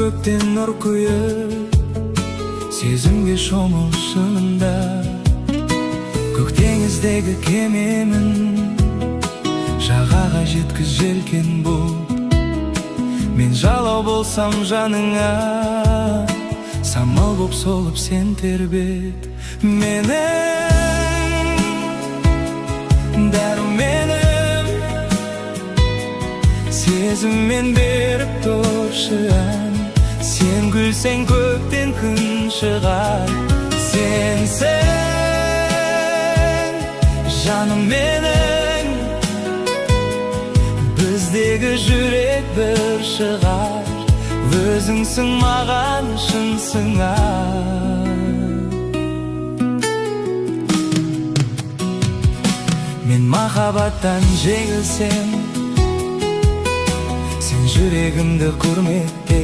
көктен нұр құйып, сезімге шомыл шынында. Көк теңіздегі кемемін, жағаға жеткіз желкен болып. Мен жалау болсам жаныңа, самал боп солып сен тербет. Менің дәруменім, сезіммен беріп тұршы ән. Сен күлсең көктен күн шығар. Сенсің жаным менің, біздегі жүрек бір шығар. Өзіңсің маған шын сыңар. Мен махаббаттан жеңілсем, сен жүрегімді құрметте.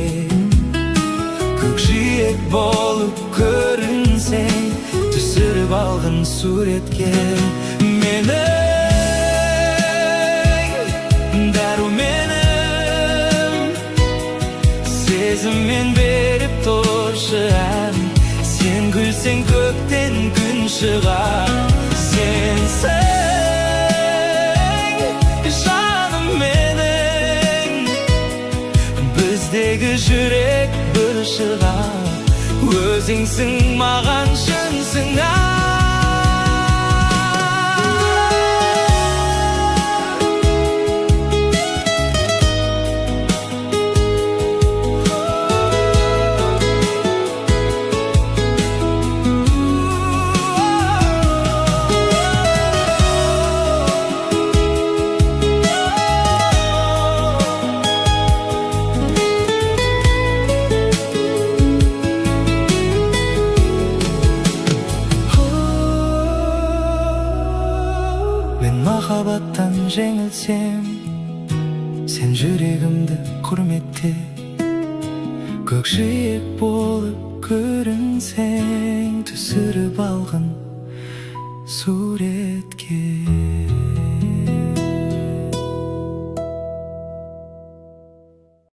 Көкжиек болып көрінсең, түсіріп алғын суретке. Менің дәруменім, сезіммен беріп тұршы ән. Сен күлсең көктен күн шығар. Сенсің жаным менің, біздегі жүрек бір шығар. Өзіңсің маған шын сыңар. Мен махаббаттан жеңілсем, сен жүрегімді құрметте. Көкжиек болып көрінсең, түсіріп алғын суретке.